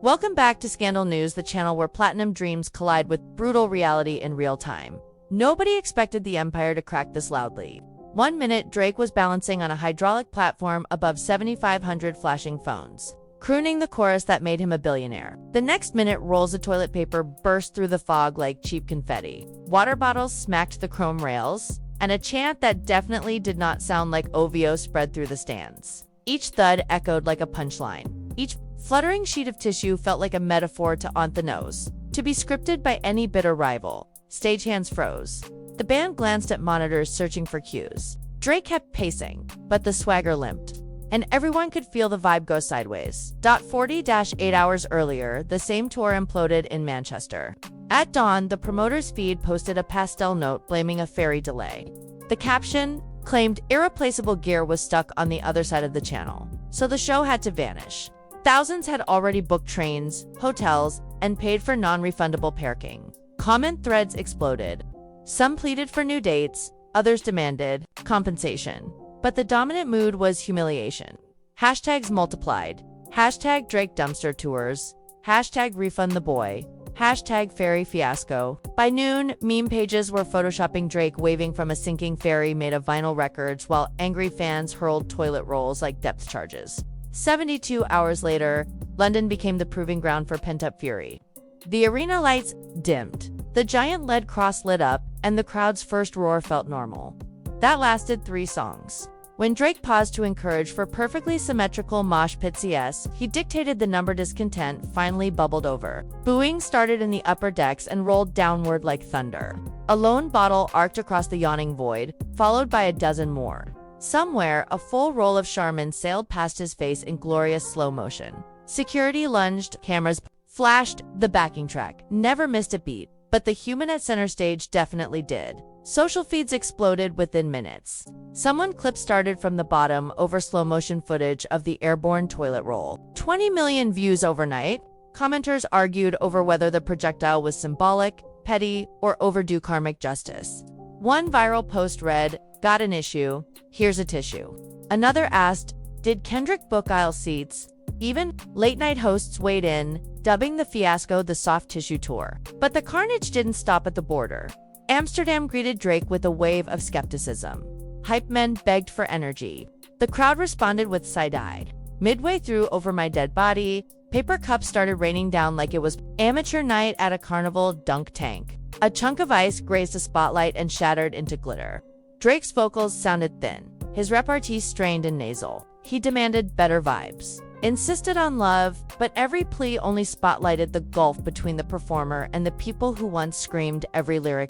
Welcome back to Scandal News, the channel where platinum dreams collide with brutal reality in real time. Nobody expected the empire to crack this loudly. 1 minute, Drake was balancing on a hydraulic platform above 7,500 flashing phones, crooning the chorus that made him a billionaire. The next minute, rolls of toilet paper burst through the fog like cheap confetti. Water bottles smacked the chrome rails, and a chant that definitely did not sound like OVO spread through the stands. Each thud echoed like a punchline. Each fluttering sheet of tissue felt like a metaphor to on the nose, to be scripted by any bitter rival. Stagehands froze. The band glanced at monitors searching for cues. Drake kept pacing, but the swagger limped, and everyone could feel the vibe go sideways. 40-8 hours earlier, the same tour imploded in Manchester. At dawn, the promoter's feed posted a pastel note blaming a ferry delay. The caption claimed irreplaceable gear was stuck on the other side of the channel, so the show had to vanish. Thousands had already booked trains, hotels, and paid for non-refundable parking. Comment threads exploded. Some pleaded for new dates, others demanded compensation. But the dominant mood was humiliation. Hashtags multiplied. Hashtag Drake dumpster tours. Hashtag refund the boy. Hashtag ferry fiasco. By noon, meme pages were photoshopping Drake waving from a sinking ferry made of vinyl records while angry fans hurled toilet rolls like depth charges. 72 hours later, London became the proving ground for pent-up fury. The arena lights dimmed. The giant lead cross lit up, and the crowd's first roar felt normal. That lasted 3 songs. When Drake paused to encourage for perfectly symmetrical mosh pit CS, he dictated the number. Discontent finally bubbled over. Booing started in the upper decks and rolled downward like thunder. A lone bottle arced across the yawning void, followed by a dozen more. Somewhere, a full roll of Charmin sailed past his face in glorious slow motion. Security lunged, cameras flashed, the backing track never missed a beat, but the human at center stage definitely did. Social feeds exploded within minutes. Someone clip started from the bottom over slow motion footage of the airborne toilet roll. 20 million views overnight. Commenters argued over whether the projectile was symbolic, petty, or overdue karmic justice. One viral post read, "Got an issue, here's a tissue." Another asked, "Did Kendrick book aisle seats?" Even late-night hosts weighed in, dubbing the fiasco the soft tissue tour. But the carnage didn't stop at the border. Amsterdam greeted Drake with a wave of skepticism. Hype men begged for energy. The crowd responded with side-eye. Midway through Over My Dead Body, paper cups started raining down like it was amateur night at a carnival dunk tank. A chunk of ice grazed a spotlight and shattered into glitter. Drake's vocals sounded thin, his repartee strained and nasal. He demanded better vibes, insisted on love, but every plea only spotlighted the gulf between the performer and the people who once screamed every lyric.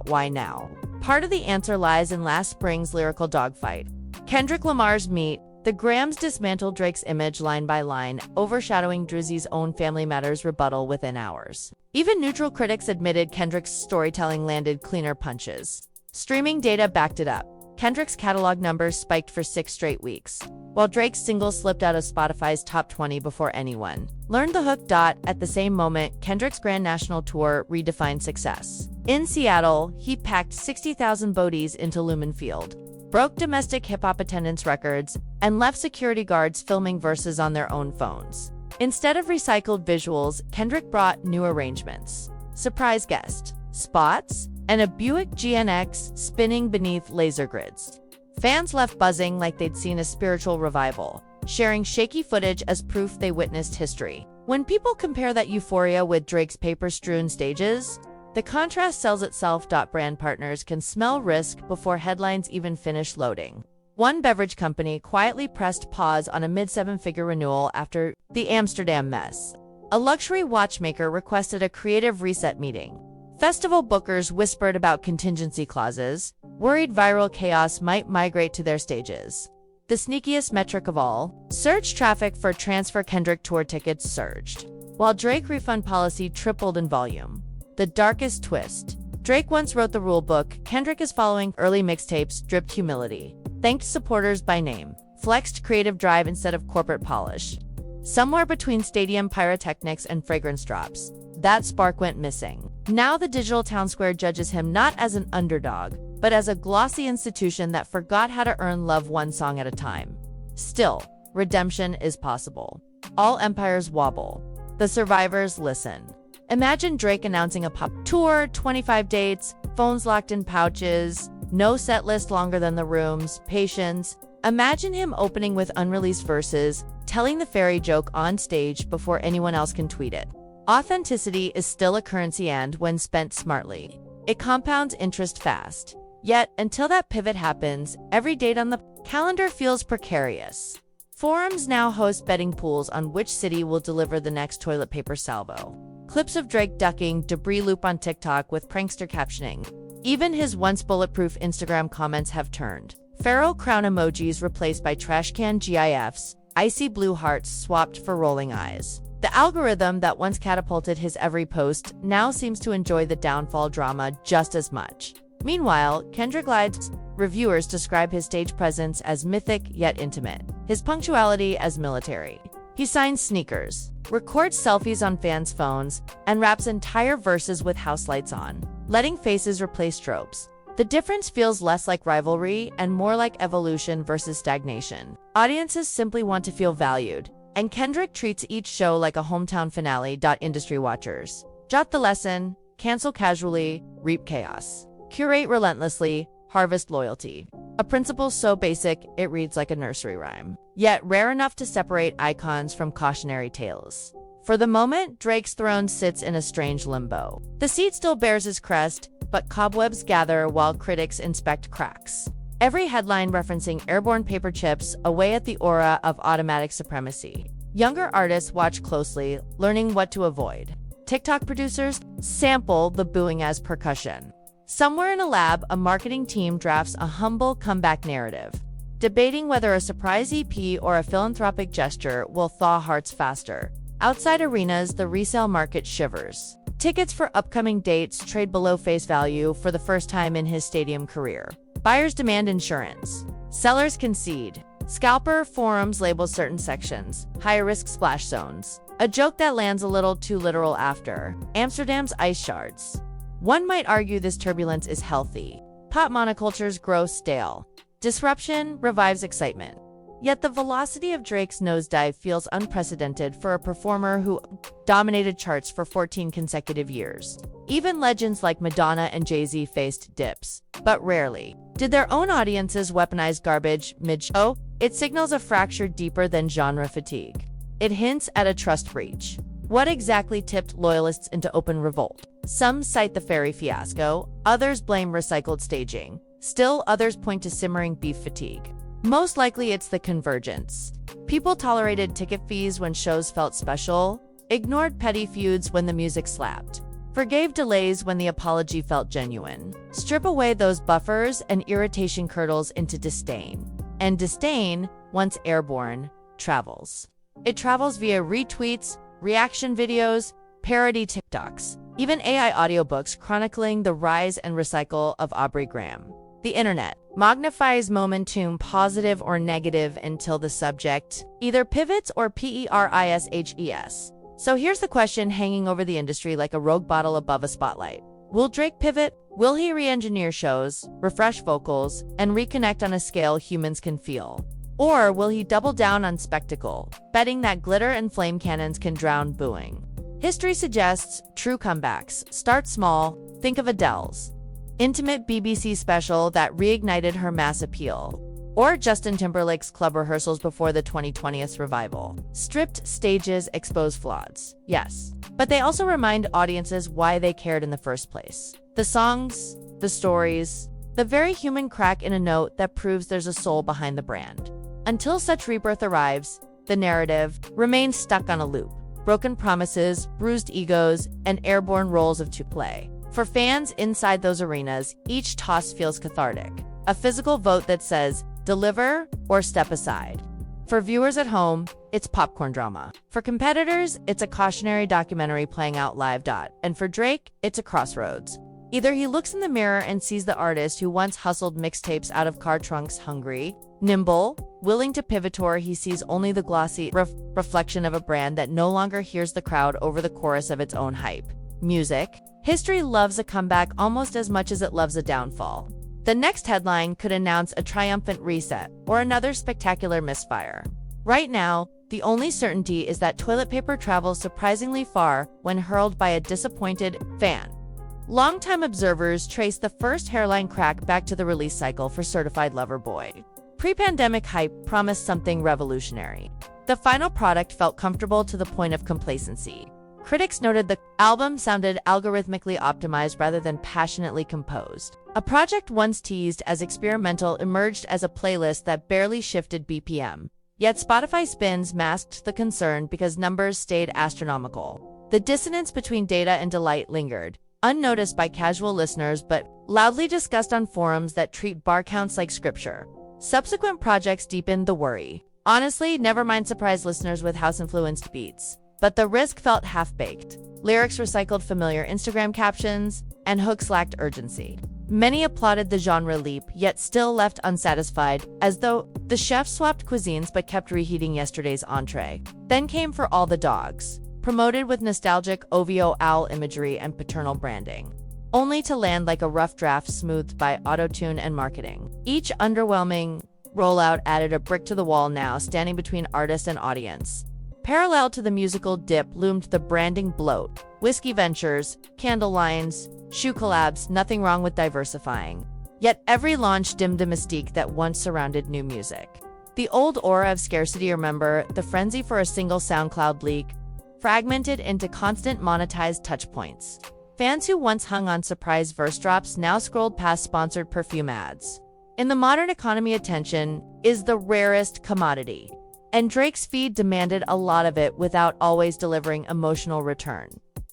Why now? Part of the answer lies in last spring's lyrical dogfight. Kendrick Lamar's Meet, the Grams dismantled Drake's image line by line, overshadowing Drizzy's own Family Matters rebuttal within hours. Even neutral critics admitted Kendrick's storytelling landed cleaner punches. Streaming data backed it up. Kendrick's catalog numbers spiked for 6 straight weeks, while Drake's single slipped out of Spotify's top 20 before anyone learned the hook. At the same moment, Kendrick's Grand National Tour redefined success. In Seattle, he packed 60,000 Bodies into Lumen Field, broke domestic hip-hop attendance records, and left security guards filming verses on their own phones. Instead of recycled visuals, Kendrick brought new arrangements, surprise guest spots, and a Buick GNX spinning beneath laser grids. Fans left buzzing like they'd seen a spiritual revival, sharing shaky footage as proof they witnessed history. When people compare that euphoria with Drake's paper-strewn stages, the contrast sells itself. Brand partners can smell risk before headlines even finish loading. One beverage company quietly pressed pause on a mid-7-figure renewal after the Amsterdam mess. A luxury watchmaker requested a creative reset meeting. Festival bookers whispered about contingency clauses, worried viral chaos might migrate to their stages. The sneakiest metric of all, search traffic for transfer Kendrick tour tickets surged, while Drake refund policy tripled in volume. The darkest twist. Drake once wrote the rulebook. Kendrick is following early mixtapes, dripped humility, thanked supporters by name, flexed creative drive instead of corporate polish. Somewhere between stadium pyrotechnics and fragrance drops, that spark went missing. Now the digital town square judges him not as an underdog, but as a glossy institution that forgot how to earn love one song at a time. Still, redemption is possible. All empires wobble. The survivors listen. Imagine Drake announcing a pop tour, 25 dates, phones locked in pouches, no set list longer than the room's, patience. Imagine him opening with unreleased verses, telling the fairy joke on stage before anyone else can tweet it. Authenticity is still a currency, and when spent smartly, it compounds interest fast. Yet, until that pivot happens, every date on the calendar feels precarious. Forums now host betting pools on which city will deliver the next toilet paper salvo. Clips of Drake ducking debris loop on TikTok with prankster captioning. Even his once bulletproof Instagram comments have turned. Pharaoh crown emojis replaced by trashcan GIFs, icy blue hearts swapped for rolling eyes. The algorithm that once catapulted his every post now seems to enjoy the downfall drama just as much. Meanwhile, Kendrick Lamar's reviewers describe his stage presence as mythic yet intimate, his punctuality as military. He signs sneakers, records selfies on fans' phones, and raps entire verses with house lights on, letting faces replace tropes. The difference feels less like rivalry and more like evolution versus stagnation. Audiences simply want to feel valued, and Kendrick treats each show like a hometown finale. Industry watchers jot the lesson, cancel casually, reap chaos. Curate relentlessly, harvest loyalty. A principle so basic, it reads like a nursery rhyme, yet rare enough to separate icons from cautionary tales. For the moment, Drake's throne sits in a strange limbo. The seat still bears his crest, but cobwebs gather while critics inspect cracks. Every headline referencing airborne paper chips away at the aura of automatic supremacy. Younger artists watch closely, learning what to avoid. TikTok producers sample the booing as percussion. Somewhere in a lab, a marketing team drafts a humble comeback narrative, debating whether a surprise EP or a philanthropic gesture will thaw hearts faster. Outside arenas, the resale market shivers. Tickets for upcoming dates trade below face value for the first time in his stadium career. Buyers demand insurance. Sellers concede. Scalper forums label certain sections high-risk splash zones. A joke that lands a little too literal after Amsterdam's ice shards. One might argue this turbulence is healthy. Pop monocultures grow stale. Disruption revives excitement. Yet the velocity of Drake's nosedive feels unprecedented for a performer who dominated charts for 14 consecutive years. Even legends like Madonna and Jay-Z faced dips, but rarely. Did their own audiences weaponize garbage mid-show? It signals a fracture deeper than genre fatigue. It hints at a trust breach. What exactly tipped loyalists into open revolt? Some cite the ferry fiasco, others blame recycled staging. Still, others point to simmering beef fatigue. Most likely it's the convergence. People tolerated ticket fees when shows felt special, ignored petty feuds when the music slapped, forgave delays when the apology felt genuine. Strip away those buffers and irritation curdles into disdain. And disdain, once airborne, travels. It travels via retweets, reaction videos, parody TikToks, even AI audiobooks chronicling the rise and recycle of Aubrey Graham. The internet magnifies momentum, positive or negative, until the subject either pivots or perishes. So here's the question hanging over the industry like a rogue bottle above a spotlight. Will Drake pivot? Will he re-engineer shows, refresh vocals, and reconnect on a scale humans can feel? Or will he double down on spectacle, betting that glitter and flame cannons can drown booing? History suggests true comebacks start small. Think of Adele's intimate BBC special that reignited her mass appeal, or Justin Timberlake's club rehearsals before the 2020's revival. Stripped stages expose flaws, yes, but they also remind audiences why they cared in the first place. The songs, the stories, the very human crack in a note that proves there's a soul behind the brand. Until such rebirth arrives, the narrative remains stuck on a loop. Broken promises, bruised egos, and airborne roles to play. For fans inside those arenas, each toss feels cathartic. A physical vote that says, deliver or step aside. For viewers at home, it's popcorn drama. For competitors, it's a cautionary documentary playing out live. And for Drake, it's a crossroads. Either he looks in the mirror and sees the artist who once hustled mixtapes out of car trunks, hungry, nimble, willing to pivot, or he sees only the glossy reflection of a brand that no longer hears the crowd over the chorus of its own hype. Music. History loves a comeback almost as much as it loves a downfall. The next headline could announce a triumphant reset or another spectacular misfire. Right now, The only certainty is that toilet paper travels surprisingly far when hurled by a disappointed fan. Longtime observers trace the first hairline crack back to the release cycle for Certified Lover Boy. Pre-pandemic hype promised something revolutionary. The final product felt comfortable to the point of complacency. Critics noted the album sounded algorithmically optimized rather than passionately composed. A project once teased as experimental emerged as a playlist that barely shifted BPM. Yet Spotify spins masked the concern because numbers stayed astronomical. The dissonance between data and delight lingered, unnoticed by casual listeners but loudly discussed on forums that treat bar counts like scripture. Subsequent projects deepened the worry. Honestly, never mind surprise listeners with house-influenced beats. But the risk felt half-baked. Lyrics recycled familiar Instagram captions, and hooks lacked urgency. Many applauded the genre leap, yet still left unsatisfied, as though the chef swapped cuisines but kept reheating yesterday's entree. Then came For All the Dogs, promoted with nostalgic OVO owl imagery and paternal branding, only to land like a rough draft smoothed by autotune and marketing. Each underwhelming rollout added a brick to the wall now standing between artist and audience. Parallel to the musical dip loomed the branding bloat. Whiskey ventures, candle lines, shoe collabs, nothing wrong with diversifying. Yet every launch dimmed the mystique that once surrounded new music. The old aura of scarcity, remember, the frenzy for a single SoundCloud leak, fragmented into constant monetized touchpoints. Fans who once hung on surprise verse drops now scrolled past sponsored perfume ads. In the modern economy, attention is the rarest commodity. And Drake's feed demanded a lot of it without always delivering emotional return.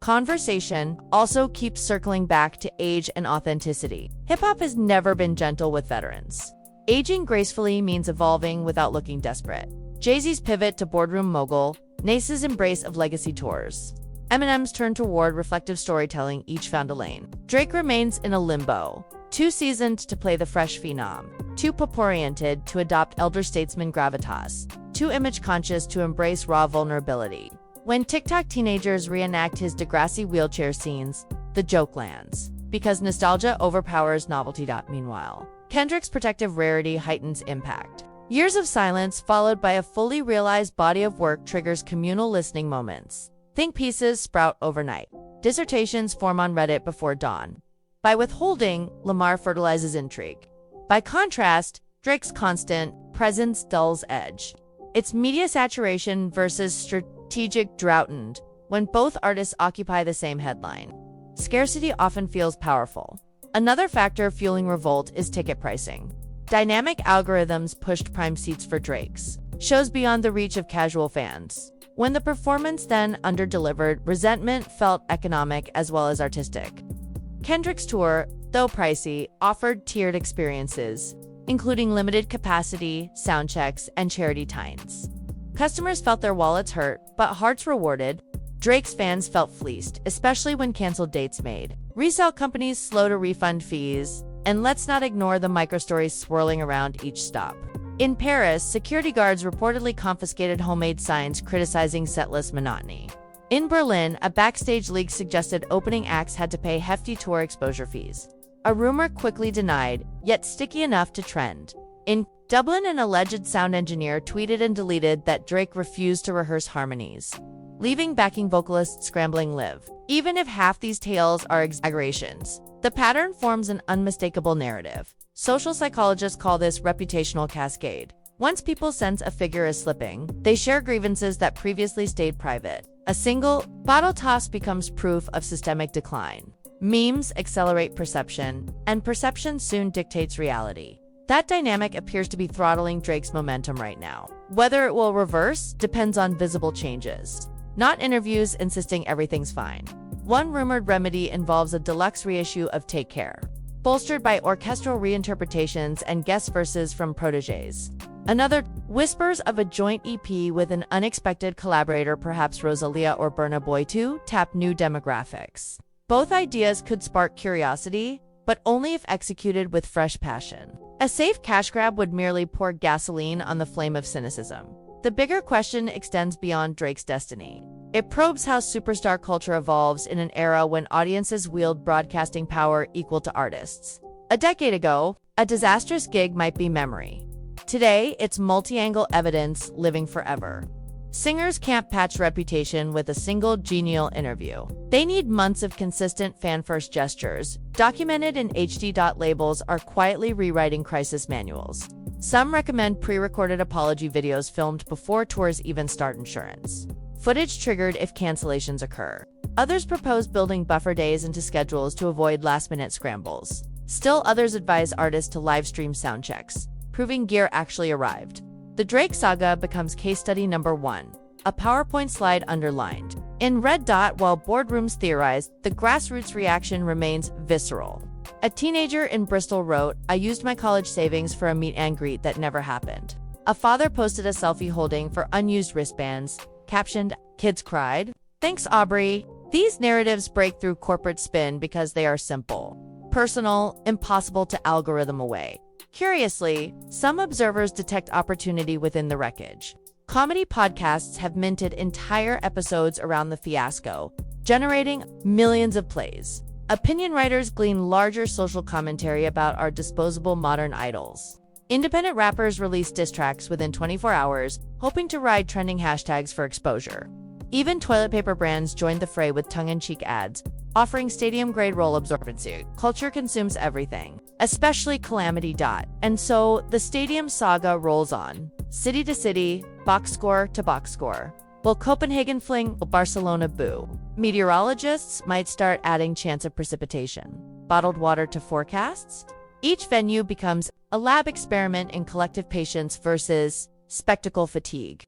Conversation also keeps circling back to age and authenticity. Hip-hop has never been gentle with veterans. Aging gracefully means evolving without looking desperate. Jay-Z's pivot to boardroom mogul, Nace's embrace of legacy tours, Eminem's turn toward reflective storytelling each found a lane. Drake remains in a limbo, too seasoned to play the fresh phenom, too pop-oriented to adopt elder statesman gravitas, too image-conscious to embrace raw vulnerability. When TikTok teenagers reenact his Degrassi wheelchair scenes, the joke lands, because nostalgia overpowers novelty. Meanwhile, Kendrick's protective rarity heightens impact. Years of silence followed by a fully realized body of work triggers communal listening moments. Think pieces sprout overnight. Dissertations form on Reddit before dawn. By withholding, Lamar fertilizes intrigue. By contrast, Drake's constant presence dulls edge. It's media saturation versus strategic droughtened when both artists occupy the same headline. Scarcity often feels powerful. Another factor fueling revolt is ticket pricing. Dynamic algorithms pushed prime seats for Drake's shows beyond the reach of casual fans. When the performance then underdelivered, resentment felt economic as well as artistic. Kendrick's tour, though pricey, offered tiered experiences, including limited capacity, sound checks, and charity tines. Customers felt their wallets hurt, but hearts rewarded. Drake's fans felt fleeced, especially when canceled dates made. Resale companies slow to refund fees, and let's not ignore the microstories swirling around each stop. In Paris, security guards reportedly confiscated homemade signs criticizing setlist monotony. In Berlin, a backstage leak suggested opening acts had to pay hefty tour exposure fees. A rumor quickly denied, yet sticky enough to trend. In Dublin, an alleged sound engineer tweeted and deleted that Drake refused to rehearse harmonies, leaving backing vocalists scrambling live. Even if half these tales are exaggerations, the pattern forms an unmistakable narrative. Social psychologists call this reputational cascade. Once people sense a figure is slipping, they share grievances that previously stayed private. A single bottle toss becomes proof of systemic decline. Memes accelerate perception, and perception soon dictates reality. That dynamic appears to be throttling Drake's momentum right now. Whether it will reverse depends on visible changes, not interviews insisting everything's fine. One rumored remedy involves a deluxe reissue of Take Care, bolstered by orchestral reinterpretations and guest verses from protégés. Another, whispers of a joint EP with an unexpected collaborator, perhaps Rosalia or Burna Boy, to tap new demographics. Both ideas could spark curiosity, but only if executed with fresh passion. A safe cash grab would merely pour gasoline on the flame of cynicism. The bigger question extends beyond Drake's destiny. It probes how superstar culture evolves in an era when audiences wield broadcasting power equal to artists. A decade ago, a disastrous gig might be memory. Today, it's multi-angle evidence living forever. Singers can't patch Reputation with a single genial interview. They need months of consistent fan-first gestures, documented in HD. Labels are quietly rewriting crisis manuals. Some recommend pre-recorded apology videos filmed before tours even start. Insurance footage triggered if cancellations occur. Others propose building buffer days into schedules to avoid last-minute scrambles. Still others advise artists to live-stream sound checks, proving gear actually arrived. The Drake saga becomes case study number 1, a PowerPoint slide underlined in red dot. While boardrooms theorize, the grassroots reaction remains visceral. A teenager in Bristol wrote, "I used my college savings for a meet and greet that never happened." A father posted a selfie holding for unused wristbands, captioned, "Kids cried." Thanks, Aubrey. These narratives break through corporate spin because they are simple, personal, impossible to algorithm away. Curiously, some observers detect opportunity within the wreckage. Comedy podcasts have minted entire episodes around the fiasco, generating millions of plays. Opinion writers glean larger social commentary about our disposable modern idols. Independent rappers release diss tracks within 24 hours, hoping to ride trending hashtags for exposure. Even toilet paper brands joined the fray with tongue-in-cheek ads, offering stadium-grade roll absorbency. Culture consumes everything, especially calamity. And so, the stadium saga rolls on, city to city, box score to box score. Will Copenhagen fling? Will Barcelona boo? Meteorologists might start adding chance of precipitation. Bottled water to forecasts? Each venue becomes a lab experiment in collective patience versus spectacle fatigue.